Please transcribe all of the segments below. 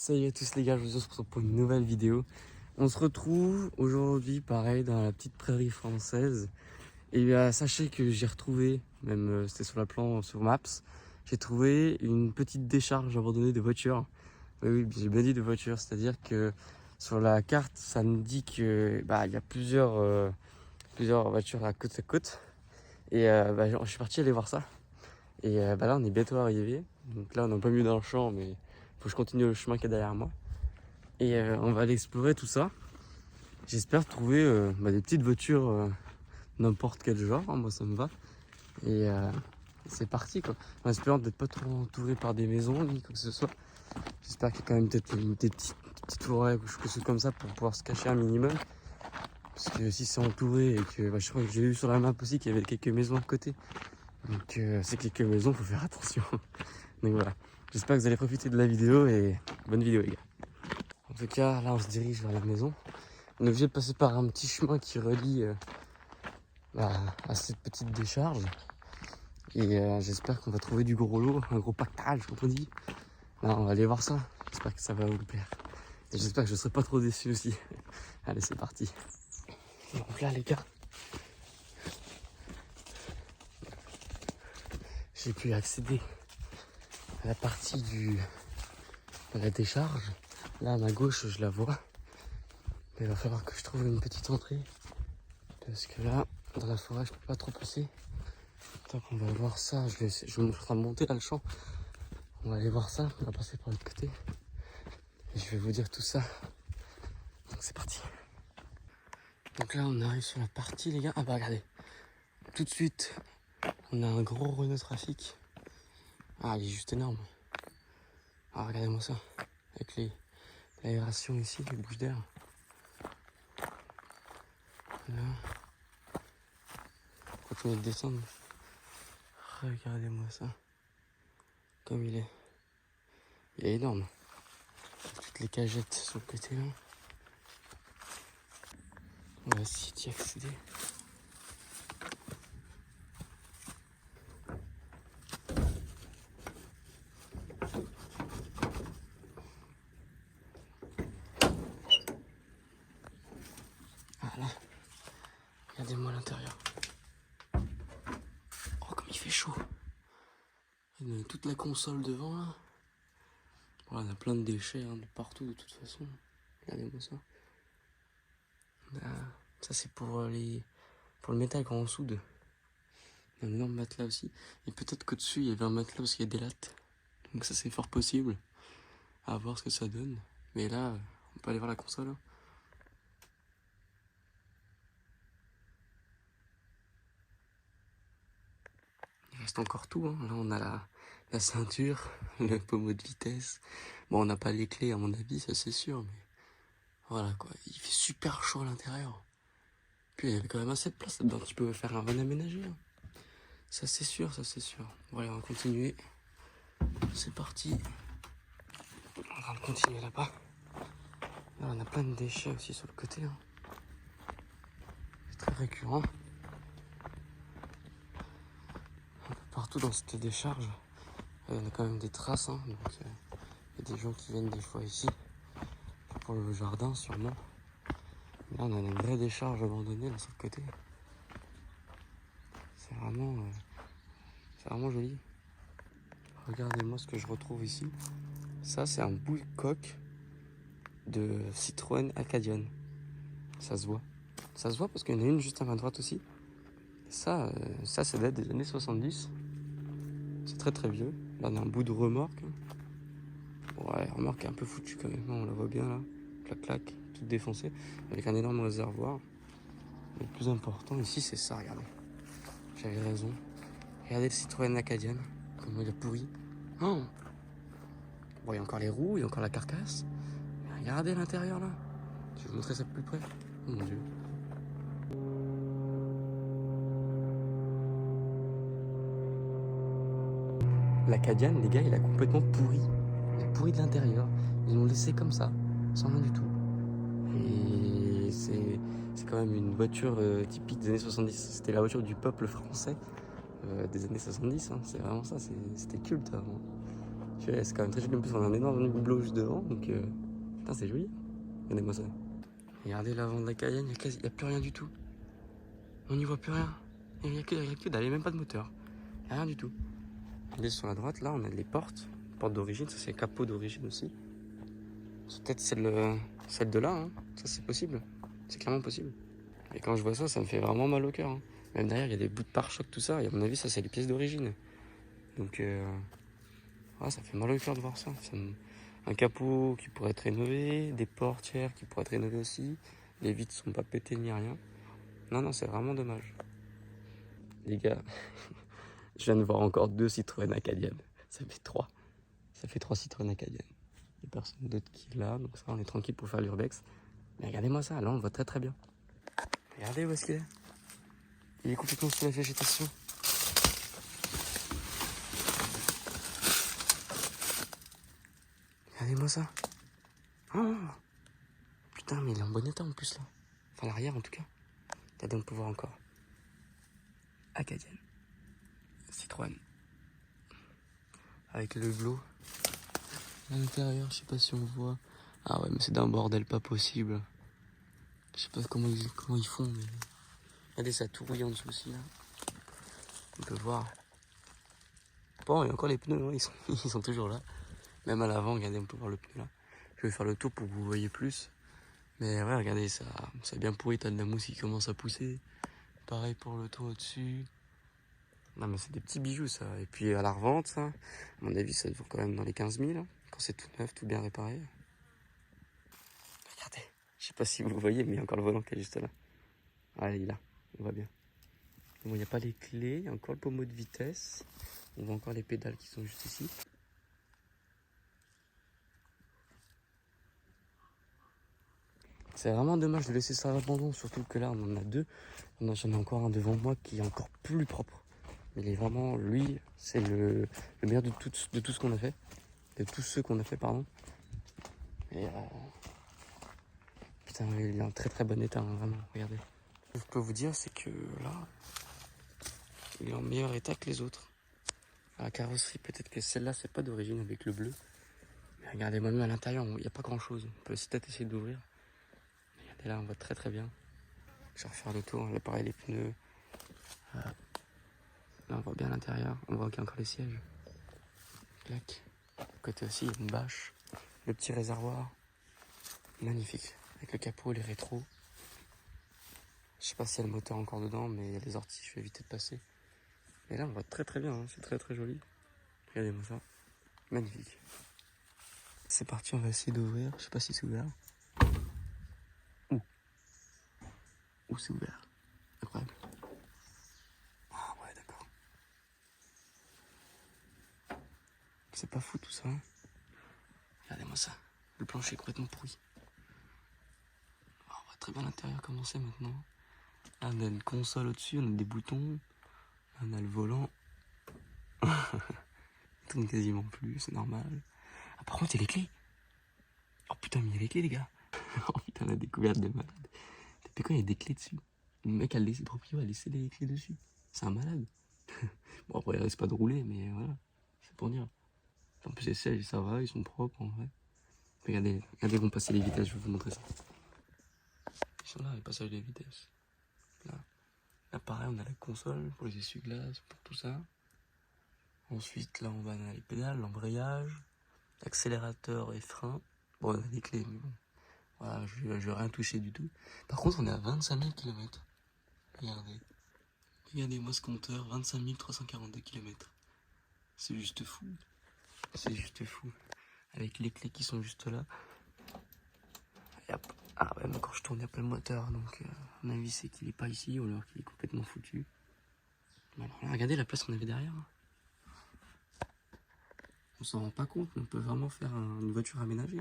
Salut à tous les gars, je vous retrouve pour une nouvelle vidéo. On se retrouve aujourd'hui pareil dans la petite prairie française. Et sachez que j'ai retrouvé, même c'était sur la plan sur Maps, j'ai trouvé une petite décharge abandonnée de voitures. Oui, j'ai bien dit de voitures, c'est-à-dire que sur la carte ça me dit que il y a plusieurs voitures à côte. Et je suis parti aller voir ça. Et là on est bientôt arrivé. Donc là on est un peu mieux dans le champ, mais faut que je continue le chemin qui est derrière moi. Et on va aller explorer tout ça. J'espère trouver des petites voitures n'importe quel genre, hein, moi ça me va. Et c'est parti quoi. En espérant d'être pas trop entouré par des maisons ni quoi que ce soit. J'espère qu'il y a quand même peut-être des petites forêts ou quelque chose comme ça pour pouvoir se cacher un minimum. Parce que si c'est entouré et que je crois que j'ai vu sur la map aussi qu'il y avait quelques maisons à côté. Donc ces quelques maisons, faut faire attention. Donc voilà. J'espère que vous allez profiter de la vidéo et bonne vidéo les gars. En tout cas, là on se dirige vers la maison. On est obligé de passer par un petit chemin qui relie à cette petite décharge. Et j'espère qu'on va trouver du gros lot, un gros pactage, comme on dit. Là, on va aller voir ça. J'espère que ça va vous plaire. Et j'espère que je ne serai pas trop déçu aussi. Allez, c'est parti. Donc là, les gars, j'ai pu accéder à la partie de la décharge. Là, à ma gauche, je la vois. Mais il va falloir que je trouve une petite entrée. Parce que là, dans la forêt, je peux pas trop passer. Donc on va voir ça. Je suis en train de monter là le champ. On va aller voir ça. On va passer par l'autre côté. Et je vais vous dire tout ça. Donc c'est parti. Donc là, on arrive sur la partie, les gars. Ah bah regardez. Tout de suite, on a un gros Renault Trafic. Ah, il est juste énorme. Ah, regardez-moi ça. Avec l'aération ici, les bouches d'air. Là. Continuez de descendre. Regardez-moi ça. Comme il est. Il est énorme. Toutes les cagettes sur le côté là. On va essayer d'y accéder. Voilà. Regardez-moi l'intérieur. Oh, comme il fait chaud. Il y a toute la console devant là. Voilà, on a plein de déchets de partout de toute façon. Regardez-moi ça. Là, ça c'est pour le métal quand on soude. Il y a un énorme matelas aussi. Et peut-être qu'au-dessus il y avait un matelas parce qu'il y a des lattes. Donc ça c'est fort possible. À voir ce que ça donne. Mais là, on peut aller voir la console. Il reste encore tout. Hein. Là on a la ceinture, le pommeau de vitesse. Bon, on n'a pas les clés à mon avis, ça c'est sûr. Mais voilà quoi. Il fait super chaud à l'intérieur. Puis il y avait quand même assez de place là-dedans. Tu peux faire un bon aménagé. Hein. Ça c'est sûr, ça c'est sûr. Bon allez, on va continuer. C'est parti. On va continuer là-bas. Là on a plein de déchets aussi sur le côté. Hein. C'est très récurrent. Un peu partout dans cette décharge. Il y a quand même des traces. Hein, donc il y a des gens qui viennent des fois ici. Pour le jardin sûrement. Là on a une vraie décharge abandonnée là sur le côté. C'est vraiment joli. Regardez-moi ce que je retrouve ici. Ça c'est un bout de coque de Citroën Acadian. Ça se voit. Ça se voit parce qu'il y en a une juste à ma droite aussi. Ça date des années 70. C'est très très vieux. Là on a un bout de remorque. Ouais, la remorque est un peu foutue quand même. On la voit bien là. Clac clac, toute défoncée. Avec un énorme réservoir. Le plus important ici c'est ça, regardez. J'avais raison. Regardez le Citroën Acadian. Comment il a pourri. Oh. Bon, il y a encore les roues, il y a encore la carcasse. Mais regardez l'intérieur là. Je vais vous montrer ça de plus près. Oh mon dieu. L'Acadian, les gars, il a complètement pourri. Il a pourri de l'intérieur. Ils l'ont laissé comme ça, sans rien du tout. Et c'est quand même une voiture typique des années 70. C'était la voiture du peuple français des années 70. Hein. C'est vraiment ça, c'était culte avant. C'est quand même très joli. En plus, on a un énorme hublot juste devant. Donc, putain, c'est joli. Regardez-moi ça. Regardez l'avant de la Cayenne, il n'y a plus rien du tout. On n'y voit plus rien. Il n'y a que dalle, il n'y a même pas de moteur. Il n'y a rien du tout. Regardez sur la droite, là, on a les portes. Porte d'origine, ça c'est capot d'origine aussi. C'est peut-être celle de là, hein. Ça c'est possible. C'est clairement possible. Et quand je vois ça, ça me fait vraiment mal au cœur. Hein. Même derrière, il y a des bouts de pare-choc, tout ça. Et à mon avis, ça c'est les pièces d'origine. Donc, ouais, ça fait mal au cœur de voir ça. Un capot qui pourrait être rénové, des portières qui pourraient être rénovées aussi. Les vitres sont pas pétées ni rien. Non, c'est vraiment dommage. Les gars, je viens de voir encore 2 Citroën Acadian. Ça fait 3. Ça fait 3 Citroën Acadian. Il n'y a personne d'autre qui est là, donc ça, on est tranquille pour faire l'urbex. Mais regardez-moi ça, là, on le voit très très bien. Regardez où est-ce qu'il est. Il est complètement sous la végétation. Regardez-moi ça. Oh putain, mais il est en bon état en plus là. Enfin, l'arrière en tout cas. Regardez, on peut voir encore. Acadian. Citroën. Avec le hublot. À l'intérieur, je sais pas si on voit. Ah ouais, mais c'est d'un bordel pas possible. Je sais pas comment ils font, mais... Regardez, ça touille en dessous aussi, là. On peut voir. Bon, il y a encore les pneus, hein. Ils sont toujours là. Même à l'avant, regardez, on peut voir le pneu là. Je vais faire le tour pour que vous voyez plus. Mais ouais, regardez, ça a bien pourri, t'as de la mousse qui commence à pousser. Pareil pour le toit au-dessus. Non, mais c'est des petits bijoux, ça. Et puis à la revente, ça, à mon avis, ça vaut quand même dans les 15 000, hein, quand c'est tout neuf, tout bien réparé. Regardez, je sais pas si vous le voyez, mais il y a encore le volant qui est juste là. Ah, il est là, on voit bien. Bon, il n'y a pas les clés, il y a encore le pommeau de vitesse. On voit encore les pédales qui sont juste ici. C'est vraiment dommage de laisser ça à l'abandon, surtout que là, on en a 2. J'en ai encore un devant moi qui est encore plus propre. Mais il est vraiment, lui, c'est le meilleur de tout ce qu'on a fait. De tous ceux qu'on a fait, pardon. Et putain, il est en très très bon état, hein, vraiment, regardez. Ce que je peux vous dire, c'est que là, il est en meilleur état que les autres. La carrosserie, peut-être que celle-là, c'est pas d'origine avec le bleu. Mais regardez-moi même à l'intérieur, il n'y a pas grand-chose. On peut aussi peut-être essayer d'ouvrir. Regardez là, on voit très très bien. Je vais refaire le tour. Là, pareil, les pneus. Là, on voit bien l'intérieur. On voit qu'il y a encore les sièges. Clac. Côté aussi, il y a une bâche. Le petit réservoir. Magnifique. Avec le capot, les rétros. Je sais pas s'il y a le moteur encore dedans, mais il y a les orties, je vais éviter de passer. Et là, on voit très très bien, hein. C'est très très joli. Regardez-moi ça. Magnifique. C'est parti, on va essayer d'ouvrir. Je sais pas si c'est ouvert. Ouh, c'est ouvert. Incroyable. Ah ouais, d'accord. C'est pas fou tout ça, hein. Regardez-moi ça. Le plancher est complètement pourri. Oh, on voit très bien l'intérieur comment c'est maintenant. Là, on a une console au-dessus, on a des boutons. Là, on a le volant. Il tourne quasiment plus, c'est normal. Ah, par contre, il y a les clés. Oh putain, mais il y a les clés, les gars. Oh putain, la découverte de malade. Depuis quand il y a des clés dessus? Le mec a laissé, le proprio a laissé les clés dessus. C'est un malade. Bon, après, il reste pas de rouler, mais voilà. C'est pour dire. En plus, les sièges, ça va, ils sont propres en vrai. Regardez, regardez, ils vont passer les vitesses, je vais vous montrer ça. Ils sont là, les passages des vitesses. Là, pareil, on a la console pour les essuie-glaces, pour tout ça. Ensuite, là, on va dans les pédales, l'embrayage, l'accélérateur et frein. Bon, on a des clés, mais bon. Voilà, je vais rien toucher du tout. Par contre, on est à 25 000 km. Regardez. Regardez-moi ce compteur, 25 342 km. C'est juste fou. C'est juste fou. Avec les clés qui sont juste là. Et hop. Ah ouais, mais quand je tourne, il n'y a pas le moteur. Donc, à mon avis, c'est qu'il n'est pas ici ou alors qu'il est complètement foutu. Mais alors, là, regardez la place qu'on avait derrière. On s'en rend pas compte, mais on peut vraiment faire une voiture aménagée.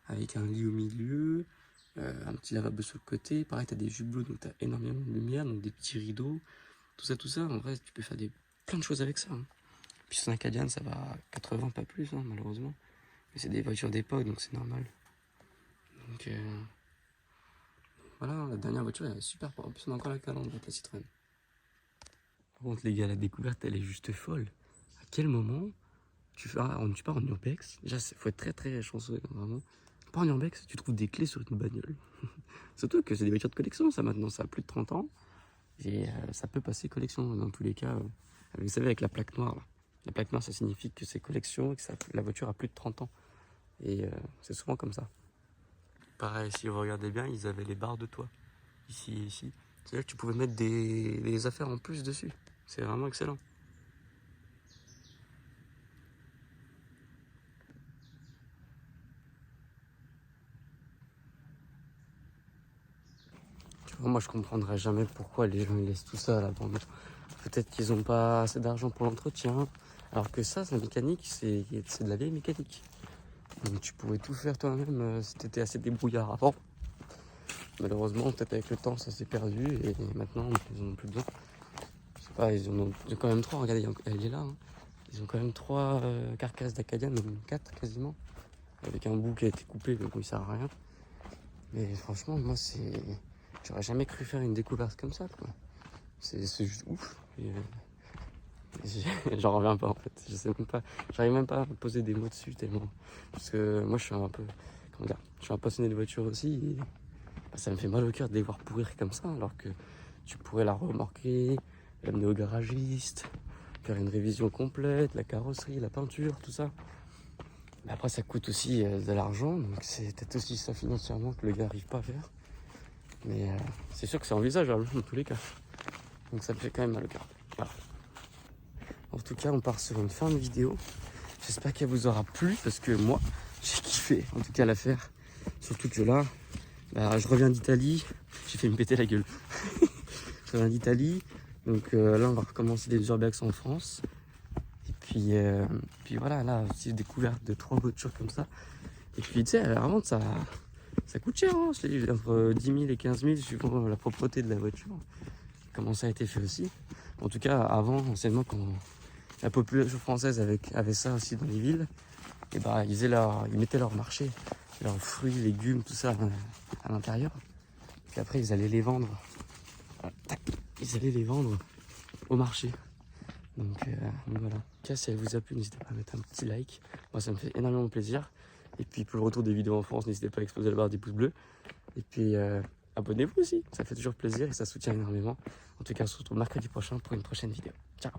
Avec un lit au milieu, un petit lavabo sur le côté. Pareil, t'as des jublots, donc t'as énormément de lumière, donc des petits rideaux. Tout ça. En vrai, tu peux faire plein de choses avec ça. Hein. Puis sur un Acadian, ça va à 80, pas plus, hein, malheureusement. Mais c'est des voitures d'époque, donc c'est normal. Donc voilà, la dernière voiture, elle est super propre. En plus, on a encore la calandre avec la Citroën. Par contre, les gars, la découverte, elle est juste folle. À quel moment tu pars en urbex. Déjà, faut être très très chanceux, vraiment. Tu pars en urbex, tu trouves des clés sur une bagnole. Surtout que c'est des voitures de collection, ça maintenant, ça a plus de 30 ans. Et ça peut passer collection dans tous les cas. Vous savez, avec la plaque noire. Là. La plaque noire, ça signifie que c'est collection et que la voiture a plus de 30 ans. Et c'est souvent comme ça. Pareil, si vous regardez bien, ils avaient les barres de toit. Ici et ici. C'est-à-dire que tu pouvais mettre des affaires en plus dessus. C'est vraiment excellent. Tu vois, moi je comprendrais jamais pourquoi les gens ils laissent tout ça à l'abandon. Peut-être qu'ils n'ont pas assez d'argent pour l'entretien. Alors que ça, la mécanique, c'est de la vieille mécanique. Donc tu pouvais tout faire toi-même si tu étais assez débrouillard avant. Malheureusement, peut-être avec le temps, ça s'est perdu et maintenant, ils n'en ont plus besoin. Je sais pas, ils ont quand même 3, regardez, elle est là. Hein. Ils ont quand même 3 carcasses d'Acadia, même 4 quasiment. Avec un bout qui a été coupé, donc il sert à rien. Mais franchement, moi, j'aurais jamais cru faire une découverte comme ça, quoi. C'est juste ouf. J'en reviens pas en fait. Je sais même pas. J'arrive même pas à poser des mots dessus tellement. Parce que moi, je suis un peu. Comment dire? Je suis un passionné de voiture aussi. Et, ça me fait mal au cœur de les voir pourrir comme ça, alors que tu pourrais la remorquer, l'amener au garagiste, faire une révision complète, la carrosserie, la peinture, tout ça. Mais après, ça coûte aussi de l'argent, donc c'est peut-être aussi ça financièrement que le gars n'arrive pas à faire. Mais c'est sûr que c'est envisageable dans tous les cas. Donc ça me fait quand même mal au cœur. Voilà. En tout cas, on part sur une fin de vidéo. J'espère qu'elle vous aura plu parce que moi, j'ai kiffé en tout cas l'affaire. Surtout que là, je reviens d'Italie. J'ai fait me péter la gueule. Je reviens d'Italie. Donc là, on va recommencer des urbex en France. Et puis voilà, là, j'ai découvert 2-3 voitures comme ça. Et puis tu sais, vraiment, ça coûte cher. Hein, je l'ai dit, entre 10 000 et 15 000 suivant la propreté de la voiture. Comment ça a été fait aussi. En tout cas, avant, anciennement, quand la population française avait ça aussi dans les villes, et ils mettaient leur marché, leurs fruits, légumes, tout ça à l'intérieur. Puis après, ils allaient les vendre. Ils allaient les vendre au marché. Donc voilà. En tout cas, si elle vous a plu, n'hésitez pas à mettre un petit like. Moi, ça me fait énormément plaisir. Et puis pour le retour des vidéos en France, n'hésitez pas à exploser la barre des pouces bleus. Et puis abonnez-vous aussi, ça fait toujours plaisir et ça soutient énormément. En tout cas, on se retrouve mercredi prochain pour une prochaine vidéo. Ciao!